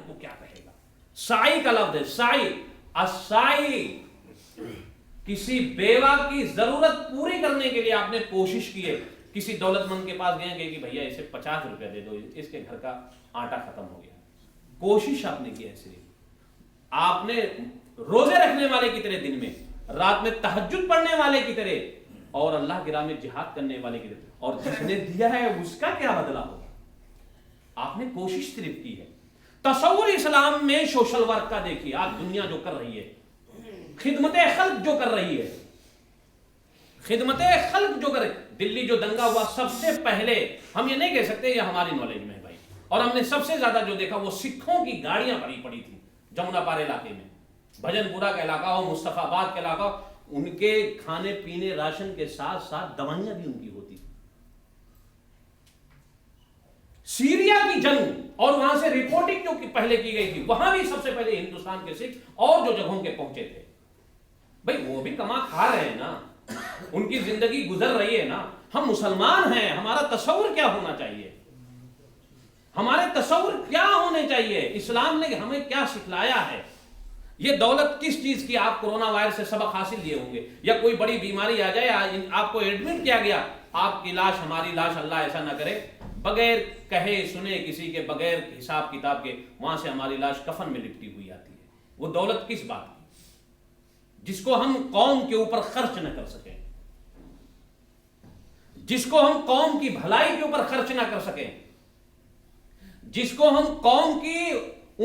وہ کیا کہے گا. سائی کا لفظ ہے سائی. السائی کسی بیوہ کی ضرورت پوری کرنے کے لیے آپ نے کوشش کی ہے. کسی دولت مند کے پاس گئے کہ بھیا اسے 50 روپے دے دو, اس کے گھر کا آٹا ختم ہو گیا. کوشش آپ نے کی ہے. صرف آپ نے روزے رکھنے والے کی طرح دن میں, رات میں تہجد پڑھنے والے کی طرح اور اللہ کی راہ میں جہاد کرنے والے کی طرح, اور جس نے دیا ہے اس کا کیا بدلہ ہوگا. آپ نے کوشش صرف کی ہے. تصور اسلام میں سوشل ورک کا دیکھیے آج دنیا جو کر رہی ہے, خدمت خلق جو کر رہی ہے, خدمت خلق جو کرے. دلی جو دنگا ہوا سب سے پہلے, ہم یہ نہیں کہہ سکتے یہ ہماری نالج میں ہے بھائی, اور ہم نے سب سے زیادہ جو دیکھا وہ سکھوں کی گاڑیاں بھری پڑی تھی جمنا پار علاقے میں. بھجن پورا کا علاقہ ہو, مصطفیٰ آباد کا علاقہ, ان کے کھانے پینے راشن کے ساتھ ساتھ دوائیاں بھی ان کی ہوتی. سیریا کی جنگ اور وہاں سے رپورٹنگ جو پہلے کی گئی تھی, وہاں بھی سب سے پہلے ہندوستان کے سکھ اور جو جگہوں کے پہنچے تھے. بھائی وہ بھی کما کھا رہے ہیں نا, ان کی زندگی گزر رہی ہے نا. ہم مسلمان ہیں, ہمارا تصور کیا ہونا چاہیے, ہمارے تصور کیا ہونے چاہیے, اسلام نے ہمیں کیا سکھلایا ہے. یہ دولت کس چیز کی. آپ کورونا وائرس سے سبق حاصل لیے ہوں گے, یا کوئی بڑی بیماری آ جائے, آپ کو ایڈمٹ کیا گیا, آپ کی لاش ہماری لاش, اللہ ایسا نہ کرے, بغیر کہے سنے کسی کے, بغیر حساب کتاب کے وہاں سے ہماری لاش کفن میں لپٹی ہوئی آتی ہے. وہ دولت کس بات کی جس کو ہم قوم کے اوپر خرچ نہ کر سکیں, جس کو ہم قوم کی بھلائی کے اوپر خرچ نہ کر سکیں, جس کو ہم قوم کی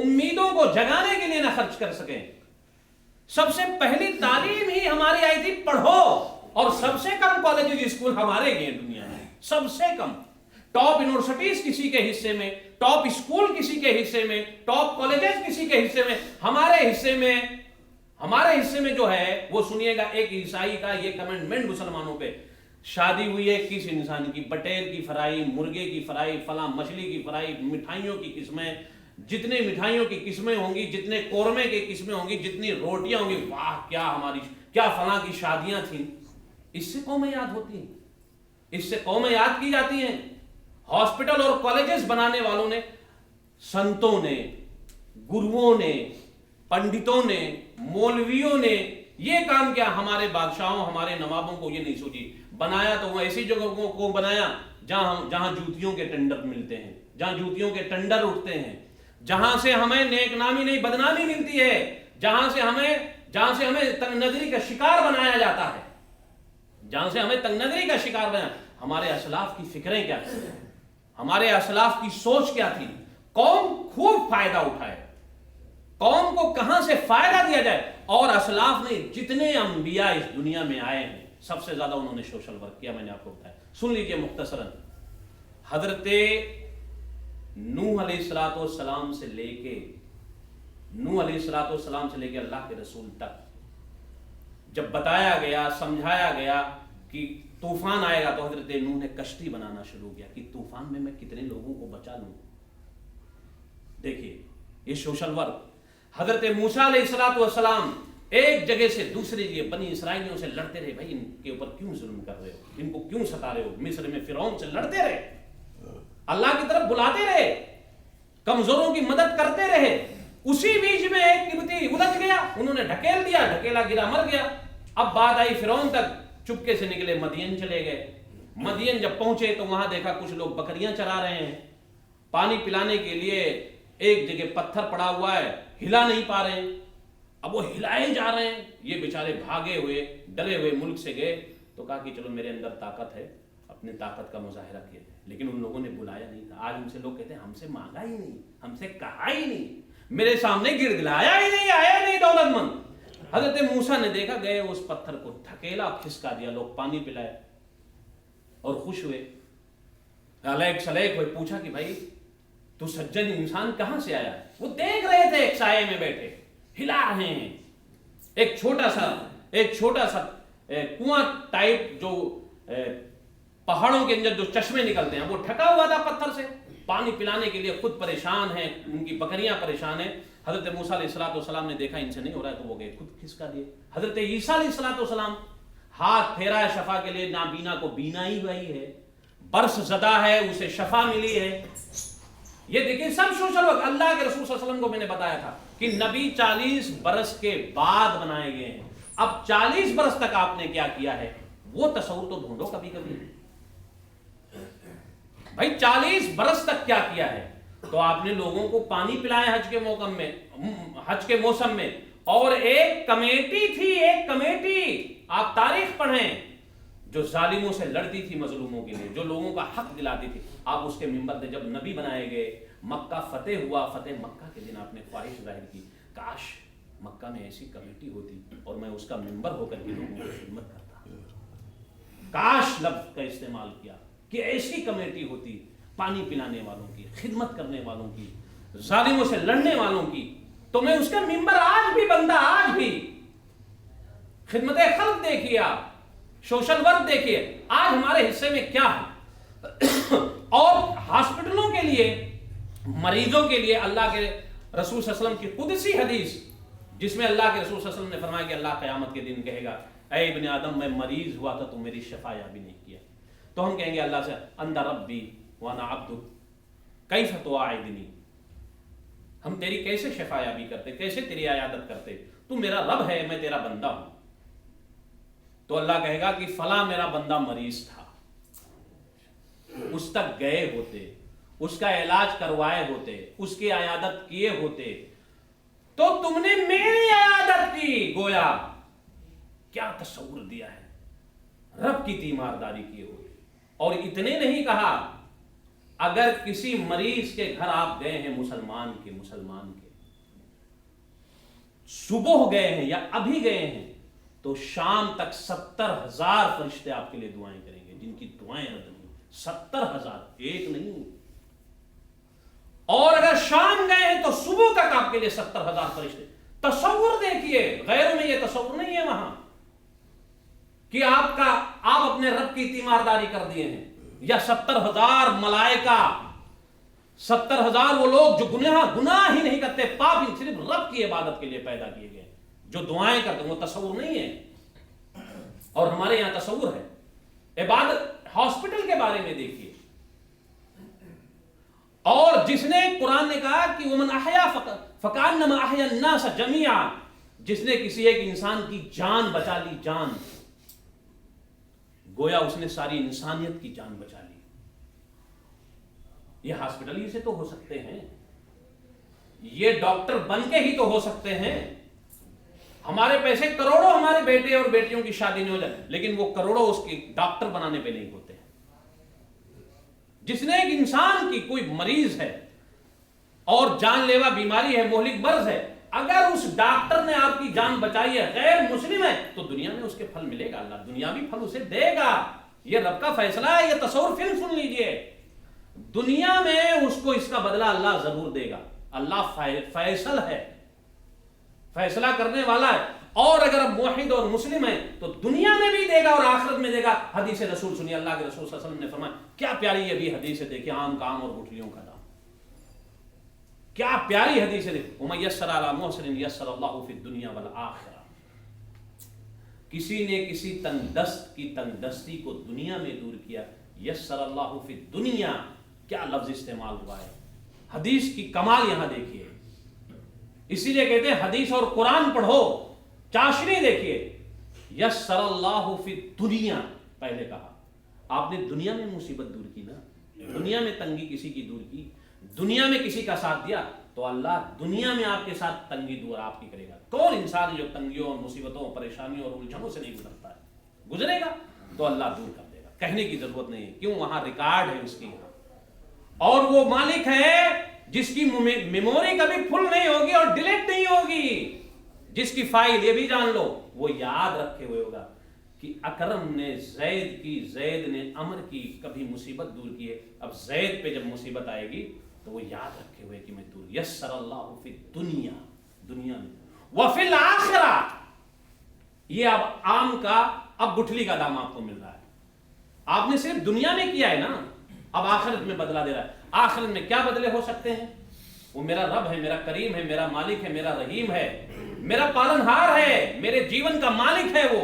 امیدوں کو جگانے کے لیے نہ خرچ کر سکیں. سب سے پہلی تعلیم ہی ہماری آئی تھی پڑھو, اور سب سے کم کالجز اسکول ہمارے گئے دنیا میں, سب سے کم. ٹاپ یونیورسٹیز کسی کے حصے میں, ٹاپ اسکول کسی کے حصے میں, ٹاپ کالجز کسی کے حصے میں. ہمارے حصے میں جو ہے وہ سنیے گا, ایک عیسائی کا یہ کمنڈمنٹ مسلمانوں پہ, شادی ہوئی ہے کس انسان کی, بٹیر کی فرائی, مرغے کی فرائی, فلاں مچھلی کی فرائی, مٹھائیوں کی قسمیں, جتنے مٹھائیوں کی قسمیں ہوں گی, جتنے قورمے کی قسمیں ہوں گی, جتنی روٹیاں ہوں گی, واہ کیا ہماری کیا فلاں کی شادیاں تھیں. اس سے قومیں یاد ہوتی ہیں, اس سے قومیں یاد کی جاتی ہیں. ہاسپٹل اور کالجز بنانے والوں نے, سنتوں نے, گروؤں نے, پنڈتوں نے, مولویوں نے یہ کام کیا. ہمارے بادشاہوں, ہمارے نوابوں کو یہ نہیں سوچی. بنایا تو وہ ایسی جگہوں کو بنایا جہاں جوتیوں کے ٹینڈر ملتے ہیں, جہاں جوتیوں کے ٹینڈر اٹھتے ہیں, جہاں سے ہمیں نیک نامی نہیں بدنامی ملتی ہے, جہاں سے ہمیں تنگ نظری کا شکار بنایا جاتا ہے, جہاں سے ہمیں تنگ نظری کا شکار بنایا. ہمارے اسلاف کی فکریں کیا تھیں, ہمارے اسلاف کی سوچ کیا تھی. قوم خوب فائدہ اٹھائے, قوم کو کہاں سے فائدہ دیا جائے. اور اسلاف نے جتنے انبیاء اس دنیا میں آئے ہیں سب سے زیادہ انہوں نے سوشل ورک کیا. میں نے آپ کو بتایا, سن لیجئے مختصراً. حضرت نوح علیہ الصلوۃ والسلام سے لے کے اللہ کے رسول تک جب بتایا گیا, سمجھایا گیا کہ طوفان آئے گا, تو حضرت نوح نے کشتی بنانا شروع کیا کہ طوفان میں کتنے لوگوں کو بچا لوں. دیکھیے یہ سوشل ورک. حضرت موسیٰ علیہ الصلوۃ والسلام ایک جگہ سے دوسری جگہ بنی اسرائیلیوں سے لڑتے رہے. بھائی ان کے اوپر کیوں ظلم کر رہے ہو, ان کو کیوں ستا رہے ہو. مصر میں فرعون سے لڑتے رہے, اللہ کی طرف بلاتے رہے, کمزوروں کی مدد کرتے رہے. اسی بیچ میں ایک قبطی الجھ گیا, انہوں نے ڈھکیل دیا, ڈھکیلا گرا مر گیا. اب بات آئی فرعون تک, چپکے سے نکلے مدین چلے گئے. مدین جب پہنچے تو وہاں دیکھا کچھ لوگ بکریاں چرا رہے ہیں, پانی پلانے کے لیے ایک جگہ پتھر پڑا ہوا ہے, ہلا نہیں پا رہے ہیں. اب وہ ہلائے جا رہے ہیں, یہ بیچارے بھاگے ہوئے ڈرے ہوئے ملک سے گئے. تو کہا کہ چلو میرے اندر طاقت ہے, اپنی طاقت کا مظاہرہ کیا. لیکن ان لوگوں نے بلایا نہیں تھا. آج ان سے لوگ کہتے ہیں ہم سے مانگا ہی نہیں, ہم سے کہا ہی نہیں, میرے سامنے گڑگڑایا ہی نہیں, آیا نہیں دولت مند. حضرت موسیٰ نے دیکھا, گئے اس پتھر کو ڈھکیلا, کھسکا دیا, لوگ پانی پلائے اور خوش ہوئے, علیک سلیک ہوئے. پوچھا کہ بھائی تو سجن انسان کہاں سے آیا. وہ دیکھ رہے تھے ایک سائے میں بیٹھے, ہلا رہے ہیں. ایک چھوٹا سا کنواں ٹائپ جو پہاڑوں کے اندر جو چشمے نکلتے ہیں, وہ ڈھکا ہوا تھا پتھر سے. پانی پلانے کے لیے خود پریشان ہیں, ان کی بکریاں پریشان ہیں. حضرت موسیٰ علیہ الصلوۃ والسلام نے دیکھا ان سے نہیں ہو رہا ہے, تو وہ گئے خود کھسکا دیے. حضرت عیسیٰ علیہ الصلوۃ والسلام ہاتھ پھیرا ہے شفا کے لیے, نابینا کو بینا ہی ہوئی ہے, برس زدہ ہے اسے شفا ملی ہے. یہ دیکھیں سب سوشل ورک اللہ کے رسول صلی اللہ علیہ وسلم کو میں نے بتایا تھا کہ نبی 40 برس کے بعد بنائے گئے ہیں. اب 40 برس تک آپ نے کیا کیا ہے وہ تصور تو ڈھونڈو کبھی کبھی بھائی. 40 برس تک کیا کیا ہے؟ تو آپ نے لوگوں کو پانی پلایا حج کے موسم میں, اور ایک کمیٹی تھی, ایک کمیٹی آپ تاریخ پڑھیں جو ظالموں سے لڑتی تھی, مظلوموں کے لیے, جو لوگوں کا حق دلاتی تھی. آپ اس کے منبر پہ جب نبی بنائے گئے, مکہ فتح ہوا, فتح مکہ کے دن آپ نے خواہش ظاہر کی کاش مکہ میں ایسی کمیٹی ہوتی اور میں اس کا منبر ہو کر کے لوگوں کی خدمت کرتا. کاش لفظ کا استعمال کیا کہ ایسی کمیٹی ہوتی پانی پلانے والوں کی, خدمت کرنے والوں کی, ظالموں سے لڑنے والوں کی, تو میں اس کا منبر آج بھی بندہ, آج بھی خدمت خلق دیکھیے, آپ سوشل ورک دیکھیے آج ہمارے حصے میں کیا ہے. اور ہاسپٹلوں کے لیے, مریضوں کے لیے اللہ کے رسول صلی اللہ علیہ وسلم کی قدسی حدیث جس میں اللہ کے رسول صلی اللہ علیہ وسلم نے فرمایا کہ اللہ قیامت کے دن کہے گا اے ابن آدم میں مریض ہوا تھا تو میری شفا یابی نہیں کیا. تو ہم کہیں گے اللہ سے انت ربی وانا عبدک کیف تواعدنی, ہم تیری کیسے شفا یابی کرتے, کیسے تیری عیادت کرتے, تو میرا رب ہے میں تیرا بندہ ہوں. تو اللہ کہے گا کہ فلاں میرا بندہ مریض تھا, اس تک گئے ہوتے, اس کا علاج کروائے ہوتے, اس کی عیادت کیے ہوتے, تو تم نے میری عیادت کی. گویا کیا تصور دیا ہے, رب کی تیمارداری کیے ہوتے. اور اتنے نہیں کہا, اگر کسی مریض کے گھر آپ گئے ہیں مسلمان کے صبح گئے ہیں یا ابھی گئے ہیں, تو شام تک 70,000 فرشتے آپ کے لیے دعائیں کریں گے, جن کی دعائیں رد نہیں. 70,000, ایک نہیں. اور اگر شام گئے ہیں تو صبح تک آپ کے لیے 70,000 فرشتے. تصور دیکھیے, غیروں میں یہ تصور نہیں ہے وہاں کہ آپ اپنے رب کی تیمارداری کر دیے ہیں, یا 70,000 ملائکہ, 70,000 وہ لوگ جو گناہ ہی نہیں کرتے, پاپ ہی, صرف رب کی عبادت کے لیے پیدا کیے گئے, جو دعائیں کرتے ہیں. وہ تصور نہیں ہے. اور ہمارے یہاں تصور ہے. عبادت ہاسپٹل کے بارے میں دیکھیے, اور جس نے قرآن نے کہا کہ ومن احیا فکانما احیا الناس جميعا, جس نے کسی ایک انسان کی جان بچا لی, جان, گویا اس نے ساری انسانیت کی جان بچا لی. یہ ہاسپٹل ہی سے تو ہو سکتے ہیں, یہ ڈاکٹر بن کے ہی تو ہو سکتے ہیں. ہمارے پیسے کروڑوں ہمارے بیٹے اور بیٹیوں کی شادی نہیں ہو جائے, لیکن وہ کروڑوں اس کی ڈاکٹر بنانے پہ نہیں ہوتے. جس نے ایک انسان کی کوئی مریض ہے اور جان لیوا بیماری ہے, مہلک مرض ہے, اگر اس ڈاکٹر نے آپ کی جان بچائی ہے, غیر مسلم ہے, تو دنیا میں اس کے پھل ملے گا, اللہ دنیاوی پھل اسے دے گا. یہ رب کا فیصلہ ہے. یہ تصور فلم سن لیجئے, دنیا میں اس کو اس کا بدلہ اللہ ضرور دے گا. اللہ فیصل ہے, فیصلہ کرنے والا ہے. اور اگر اب موحد اور مسلم ہے تو دنیا میں بھی دے گا اور آخرت میں دے گا. حدیث رسول سنیے, اللہ کے رسول صلی اللہ علیہ وسلم نے فرمایا, کیا پیاری یہ بھی حدیث ہے, دیکھیں آم کا آم اور گٹھلیوں کا دام, کیا پیاری حدیث ہے. وَمَن يَسَّرَ عَلَى مُحْسِنٍ يَسَّرَ اللَّهُ فِي الدُّنْيَا وَالْآخِرَةِ, کسی نے کسی تنگدست کی تنگدستی کو دنیا میں دور کیا, یسر اللہ فی الدنیا, کیا لفظ استعمال ہوا ہے. حدیث کی کمال یہاں دیکھیے. اسی لیے کہتے ہیں حدیث اور قرآن پڑھو, چاشنی دیکھیے. یسر اللہ فی الدنیا پہلے کہا, آپ نے دنیا میں مصیبت دور کی نا, دنیا میں تنگی کسی کی دور کی, دنیا میں کسی کا ساتھ دیا, تو اللہ دنیا میں آپ کے ساتھ تنگی دور آپ کی کرے گا. کون انسان جو تنگیوں اور مصیبتوں, پریشانیوں اور الجھنوں سے نہیں گزرتا ہے, گزرے گا تو اللہ دور کر دے گا. کہنے کی ضرورت نہیں ہے, کیوں, وہاں ریکارڈ ہے اس کی. اور وہ مالک ہے جس کی میموری کبھی فل نہیں ہوگی اور ڈیلیٹ نہیں ہوگی, جس کی فائل, یہ بھی جان لو, وہ یاد رکھے ہوئے ہوگا کہ اکرم نے زید کی, زید نے عمر کی, کبھی مصیبت دور کی ہے. اب زید پہ جب مصیبت آئے گی تو وہ یاد رکھے ہوئے کہ میں دور. یسر اللہ فی الدنیا, دنیا میں, وفی الآخرہ, یہ اب آم کا, اب گٹھلی کا دام آپ کو مل رہا ہے. آپ نے صرف دنیا میں کیا ہے نا, اب آخرت میں بدلہ دے رہا ہے. آخرت میں کیا بدلے ہو سکتے ہیں؟ وہ میرا رب ہے, میرا کریم ہے, میرا مالک ہے, میرا رحیم ہے, میرا پالنہار ہے, میرے جیون کا مالک ہے. وہ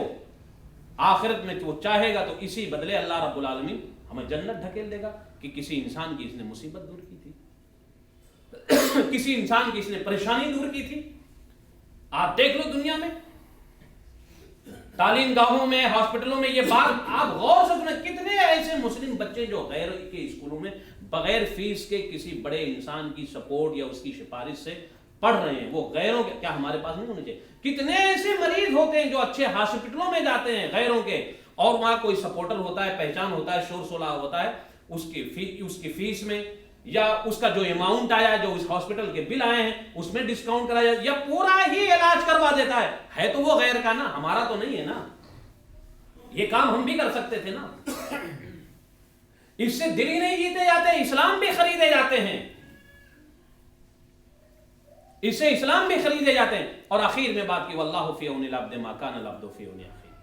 آخرت میں وہ چاہے گا تو اسی بدلے اللہ رب العالمین ہمیں جنت ڈھکیل دے گا کہ کسی انسان کی اس نے مصیبت دور کی تھی. کسی انسان کی اس نے پریشانی دور کی تھی؟ آپ دیکھ لو دنیا میں تعلیم گاہوں میں، ہاسپٹلوں میں، یہ بات آپ غور سے سنیں، کتنے ایسے مسلم بچے جو غیر کے اسکولوں میں بغیر فیس کے کسی بڑے انسان کی سپورٹ یا اس کی سفارش سے پڑھ رہے ہیں، وہ غیروں کے، کیا ہمارے پاس نہیں ہونے چاہیے؟ کتنے ایسے مریض ہوتے ہیں جو اچھے ہاسپٹلوں میں جاتے ہیں غیروں کے، اور وہاں کوئی سپورٹر ہوتا ہے، پہچان ہوتا ہے، شور شولہ ہوتا ہے، اس کی فیس میں یا اس کا جو اماؤنٹ آیا ہے، جو اس ہاسپٹل کے بل آئے ہیں اس میں ڈسکاؤنٹ کرایا یا پورا ہی علاج کروا دیتا ہے تو وہ غیر کا نا، ہمارا تو نہیں ہے نا، یہ کام ہم بھی کر سکتے تھے نا۔ اس سے دل ہی نہیں جیتے جاتے، اسلام بھی خریدے جاتے ہیں، اس سے اسلام بھی خریدے جاتے ہیں۔ اور آخر میں بات کی واللہ فی عون العبد ما کان العبد فی عون اخیہ،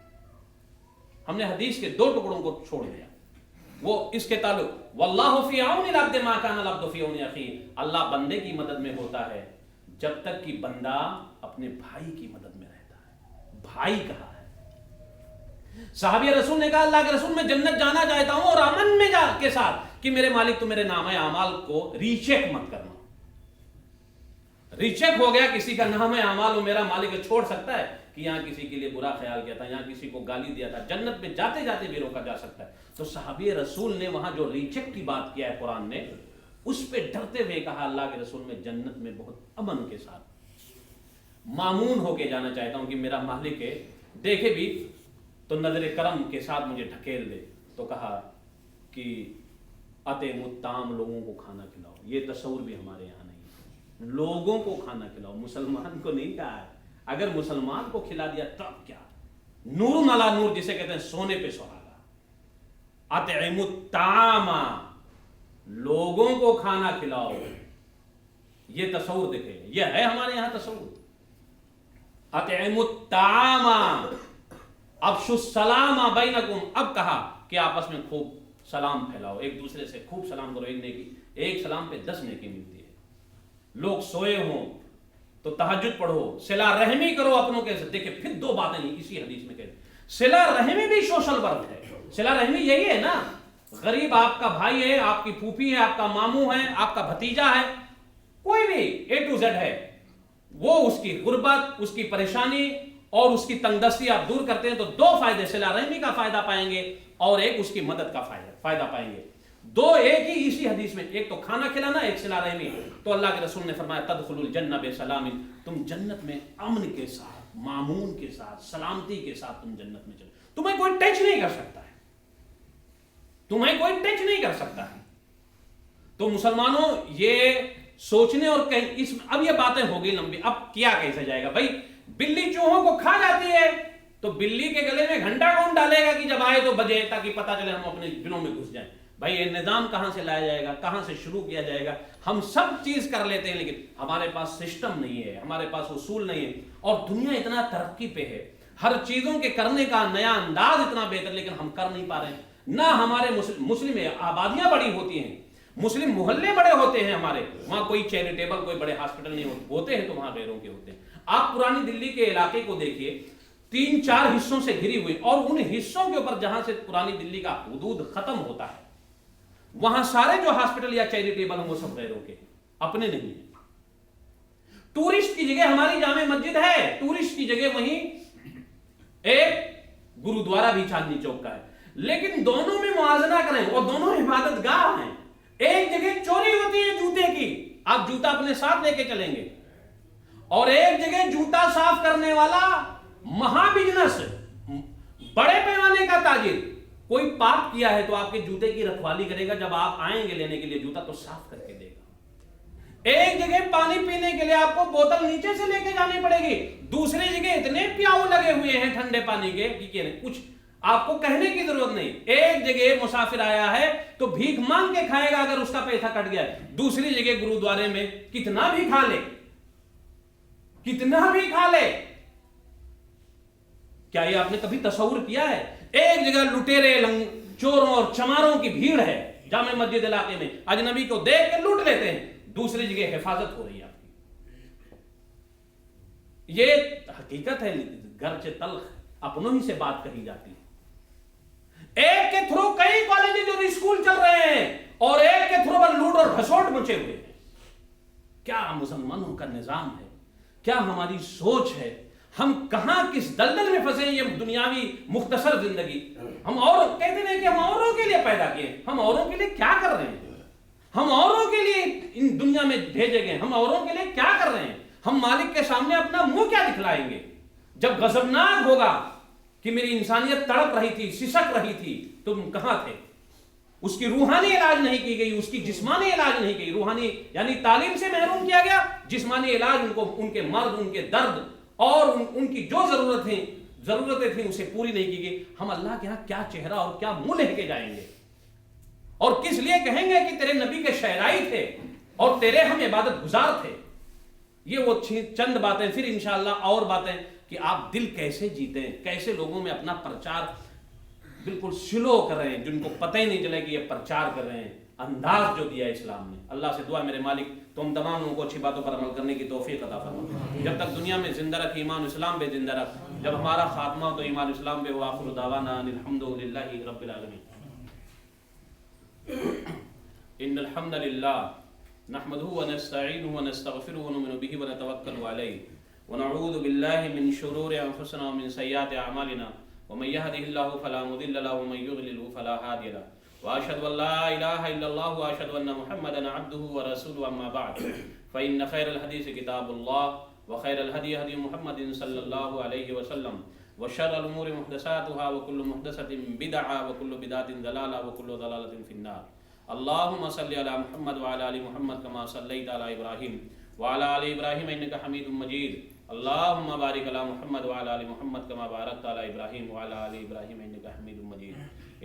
ہم نے حدیث کے 2 ٹکڑوں کو چھوڑ دیا، وہ اس کے تعلق واللہ فی عون العبد ما کان العبد فی عون اخیہ، اللہ بندے کی مدد میں ہوتا ہے جب تک کہ بندہ اپنے بھائی کی مدد میں رہتا ہے۔ بھائی کہا ہے، صحابی رسول نے کہا اللہ کے رسول میں جنت جانا چاہتا ہوں اور امن میں جا کے ساتھ کہ میرے مالک تو میرے نامہ اعمال کو ری چیک مت کرنا۔ ری چیک ہو گیا کسی کا نامہ اعمال، میرا مالک چھوڑ سکتا ہے کہ یہاں کسی کے لیے برا خیال کیا تھا، یہاں کسی کو گالی دیا تھا، جنت میں جاتے جاتے بھی روکا جا سکتا ہے۔ تو صحابی رسول نے وہاں جو ری چیک کی بات کیا ہے قرآن نے، اس پہ ڈرتے ہوئے کہا اللہ کے رسول میں جنت میں بہت امن کے ساتھ مامون ہو کے جانا چاہتا ہوں کہ میرا مالک ہے دیکھے بھی تو نظر کرم کے ساتھ مجھے ڈھکیل دے۔ تو کہا کہ اطعموا الطعام، لوگوں کو کھانا کھلاؤ۔ یہ تصور بھی ہمارے یہاں نہیں ہے، لوگوں کو کھانا کھلاؤ، مسلمان کو نہیں کہا ہے۔ اگر مسلمان کو کھلا دیا تب کیا، نور علی نور جسے کہتے ہیں، سونے پہ سہاگا۔ اطعموا الطعام، لوگوں کو کھانا کھلاؤ، یہ تصور دیکھیں، یہ ہے ہمارے یہاں تصور۔ اطعموا الطعام افشوا السلام بینکم، اب کہا کہ آپس میں خوب سلام پھیلاؤ، ایک دوسرے سے خوب سلام کرو، ایک سلام پہ 10 نیکی ملتی ہے۔ لوگ سوئے ہوں تو تہجد پڑھو، صلہ رحمی کرو اپنوں کے ساتھ۔ دیکھیں پھر 2 باتیں اسی حدیث میں کہتے ہیں، صلہ رحمی بھی سوشل ورک ہے۔ صلہ رحمی یہی ہے نا، غریب آپ کا بھائی ہے، آپ کی پھوپھی ہے، آپ کا ماموں ہے، آپ کا بھتیجا ہے، کوئی بھی A to Z ہے، وہ اس کی غربت، اس کی پریشانی اور اس کی تنگ دستی آپ دور کرتے ہیں تو 2 فائدے، صلہ رحمی کا فائدہ پائیں گے اور ایک اس کی مدد کا فائدہ پائیں گے۔ 2 ایک ہی اسی حدیث میں، ایک تو کھانا کھلانا، ایک صلہ رحمی۔ تو اللہ کے رسول نے فرمایا تدخلوا الجنہ بسلام، تم جنت میں امن کے ساتھ، مامون کے ساتھ، سلامتی کے ساتھ تم جنت میں چلو، تمہیں کوئی ٹچ نہیں کر سکتا ہے، تمہیں کوئی ٹچ نہیں کر سکتا ہے۔ تو مسلمانوں یہ سوچنے اور کہیں اب یہ باتیں ہو گئی لمبی، اب کیا کیسے جائے گا؟ بھائی بلی چوہوں کو کھا جاتی ہے تو بلی کے گلے میں گھنٹا کون ڈالے گا کہ جب آئے تو بجے، تاکہ پتہ چلے ہم اپنے دلوں میں گھس جائیں۔ بھائی یہ نظام کہاں سے لایا جائے گا، کہاں سے شروع کیا جائے گا؟ ہم سب چیز کر لیتے ہیں لیکن ہمارے پاس سسٹم نہیں ہے، ہمارے پاس اصول نہیں ہے، اور دنیا اتنا ترقی پہ ہے، ہر چیزوں کے کرنے کا نیا انداز اتنا بہتر، لیکن ہم کر نہیں پا رہے ہیں۔ نہ ہمارے مسلم آبادیاں بڑی ہوتی ہیں، مسلم محلے بڑے ہوتے ہیں ہمارے، وہاں کوئی چیریٹیبل کوئی بڑے ہاسپٹل نہیں ہوتے ہیں تو وہاں غیروں کے ہوتے ہیں۔ آپ پرانی دلی کے علاقے کو دیکھیے، 3-4 حصوں سے گھری ہوئی، اور ان حصوں کے اوپر جہاں سے پرانی دلی کا حدود ختم ہوتا ہے وہاں سارے جو ہاسپٹل یا چیریٹیبل ہیں وہ سب غیروں کے، اپنے نہیں ہیں۔ ٹورسٹ کی جگہ ہماری جامع مسجد ہے، ٹورسٹ کی جگہ وہیں ایک گرودوارا بھی چاندنی چوک کا ہے، لیکن دونوں میں موازنہ کریں، اور دونوں عبادت گاہ ہیں۔ ایک جگہ چوری ہوتی ہے جوتے کی، آپ جوتا اپنے ساتھ لے کے چلیں گے، اور ایک جگہ جوتا صاف کرنے والا مہا بزنس، بڑے پیمانے کا تاجر، کوئی پاپ کیا ہے تو آپ کے جوتے کی رکھوالی کرے گا، جب آپ آئیں گے لینے کے لیے جوتا تو صاف کر کے دے گا۔ ایک جگہ پانی پینے کے لیے آپ کو بوتل نیچے سے لے کے جانی پڑے گی، دوسری جگہ اتنے پیاؤ لگے ہوئے ہیں ٹھنڈے پانی کے کہ کچھ آپ کو کہنے کی ضرورت نہیں۔ ایک جگہ مسافر آیا ہے تو بھیک مانگ کے کھائے گا اگر اس کا پیسہ کٹ گیا ہے، دوسری جگہ گرودوارے میں کتنا بھی کھا لے، کتنا بھی کھا لے۔ کیا یہ آپ نے کبھی تصور کیا ہے؟ ایک جگہ لٹیرے، چوروں اور چماروں کی بھیڑ ہے جامع مسجد علاقے میں، اجنبی کو دیکھ کے لوٹ لیتے ہیں، دوسری جگہ حفاظت ہو رہی ہے آپ کی۔ یہ حقیقت ہے، گرچہ تلخ اپنوں ہی سے بات کہی جاتی ہے۔ ایک کے تھرو کئی کالجز اور اسکول چل رہے ہیں، اور ایک کے تھرو پر لوٹ اور بھسوٹ مچے ہوئے ہیں۔ کیا مسلمانوں کا نظام ہے، کیا ہماری سوچ ہے، ہم کہاں کس دلدل میں پھنسے ہیں یہ دنیاوی مختصر زندگی. ہم اور کہتے ہیں کہ ہم اوروں کے لیے پیدا کیے، ہم اوروں کے لیے کیا کر رہے ہیں؟ ہم اوروں کے لیے ان دنیا میں بھیجے گئے، ہم اوروں کے لیے کیا کر رہے ہیں؟ ہم مالک کے سامنے اپنا منہ کیا دکھلائیں گے؟ جب غضبناک ہوگا کہ میری انسانیت تڑپ رہی تھی، سسک رہی تھی، تم کہاں تھے؟ اس کی روحانی علاج نہیں کی گئی، اس کی جسمانی علاج نہیں کی. روحانی یعنی تعلیم سے محروم کیا گیا، جسمانی علاج ان کو ان کے مرض، ان کے درد اور ان کی جو ضرورتیں تھیں اسے پوری نہیں کی گئی. ہم اللہ کے ہاں کیا چہرہ اور کیا منہ لے کے جائیں گے؟ اور کس لیے کہیں گے کہ تیرے نبی کے شہرائی تھے اور تیرے ہم عبادت گزار تھے؟ یہ وہ چند باتیں. پھر انشاءاللہ اور باتیں کہ آپ دل کیسے جیتے ہیں، کیسے لوگوں میں اپنا پرچار بالکل سلو کر رہے ہیں، جن کو پتہ ہی نہیں چلے کہ یہ پرچار کر رہے ہیں. انداز جو دیا اسلام نے، اللہ سے دعا میرے مالک تم تمام لوگوں کو اچھی باتوں پر عمل کرنے کی توفیق عطا فرما. جب تک دنیا میں زندہ رکھ ایمان اسلام پہ زندہ رکھ، جب ہمارا خاتمہ تو ایمان اسلام پہ ہو. آخر دعوانا ان الحمدللہ رب العالمین. ان الحمد للہ نحمده ونستعینه ونستغفره ونؤمن به ونتوکل علیہ ونعوذ باللہ من شرور انفسنا ومن سیئات اعمالنا ومن يهده الله فلا مضل له ومن يضلل فلا هادي له واشهد ان لا اله الا الله واشهد ان محمدا عبده ورسوله. اما بعد فان خير الحديث كتاب الله وخير الهدي هدي محمد صلى الله عليه وسلم وشر الامور محدثاتها وكل محدثة بدعة وكل بدعة ضلالة وكل ضلالة في النار. اللهم صل على محمد وعلى ال محمد كما صليت على ابراهيم وعلى ال ابراهيم انك حميد مجيد. اللهم بارك على محمد وعلى ال محمد كما باركت على ابراهيم وعلى ال ابراهيم انك حميد مجيد.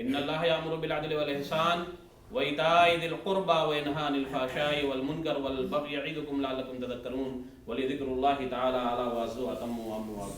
ان الله يأمر بالعدل والاحسان وإيتاء ذي القربى وينهى عن الفحشاء والمنكر والبغي يعظكم لعلكم تذكرون. ولذكر الله تعالى على وعظه أتم وأمر.